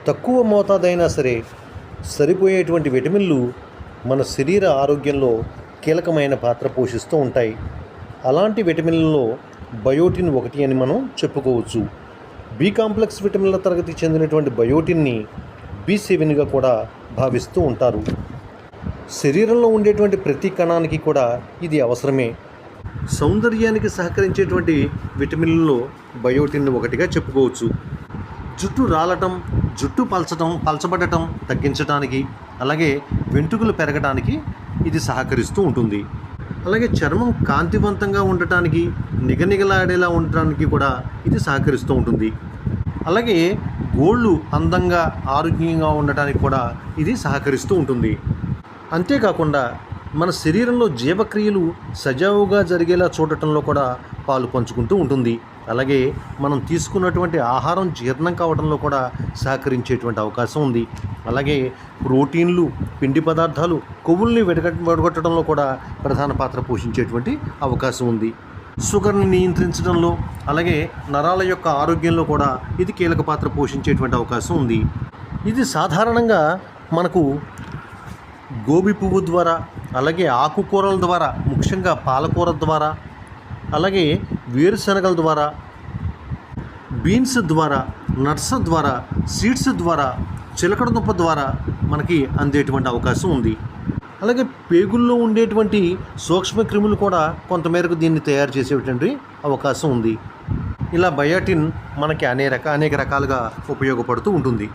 తక్కువ మోతాదైనా సరే సరిపోయేటువంటి విటమిన్లు మన శరీర ఆరోగ్యంలో కీలకమైన పాత్ర పోషిస్తూ ఉంటాయి. అలాంటి విటమిన్లలో బయోటిన్ ఒకటి అని మనం చెప్పుకోవచ్చు. బి కాంప్లెక్స్ విటమిన్ల తరగతికి చెందినటువంటి బయోటిన్ని B7గా కూడా భావిస్తూ ఉంటారు. శరీరంలో ఉండేటువంటి ప్రతి కణానికి కూడా ఇది అవసరమే. సౌందర్యానికి సహకరించేటువంటి విటమిన్లలో బయోటిన్ ఒకటిగా చెప్పుకోవచ్చు. జుట్టు రాలటం, జుట్టు పలచబడటం తగ్గించడానికి, అలాగే వెంట్రుకలు పెరగడానికి ఇది సహకరిస్తూ ఉంటుంది. అలాగే చర్మం కాంతివంతంగా ఉండటానికి, నిగనిగలాడేలా ఉండటానికి కూడా ఇది సహకరిస్తూ ఉంటుంది. అలాగే గోళ్ళు అందంగా ఆరోగ్యంగా ఉండటానికి కూడా ఇది సహకరిస్తూ ఉంటుంది. అంతేకాకుండా మన శరీరంలో జీవక్రియలు సజావుగా జరిగేలా చూడటంలో కూడా పాలు పంచుకుంటూ ఉంటుంది. అలాగే మనం తీసుకున్నటువంటి ఆహారం జీర్ణం కావడంలో కూడా సహకరించేటువంటి అవకాశం ఉంది. అలాగే ప్రోటీన్లు, పిండి పదార్థాలు, కొవ్వుల్ని విడగొట్టడంలో కూడా ప్రధాన పాత్ర పోషించేటువంటి అవకాశం ఉంది. షుగర్ని నియంత్రించడంలో, అలాగే నరాల యొక్క ఆరోగ్యంలో కూడా ఇది కీలక పాత్ర పోషించేటువంటి అవకాశం ఉంది. ఇది సాధారణంగా మనకు గోబీ పువ్వు ద్వారా, అలాగే ఆకుకూరల ద్వారా, ముఖ్యంగా పాలకూర ద్వారా, అలాగే వేరుశనగల ద్వారా, బీన్స్ ద్వారా, నట్స్ ద్వారా, సీడ్స్ ద్వారా, చిలకడ దుంప ద్వారా మనకి అందేటువంటి అవకాశం ఉంది. అలాగే పేగుల్లో ఉండేటువంటి సూక్ష్మక్రిములు కూడా కొంతమేరకు దీన్ని తయారు చేసేటువంటి అవకాశం ఉంది. ఇలా బయోటిన్ మనకి అనేక రకాలుగా ఉపయోగపడుతూ ఉంటుంది.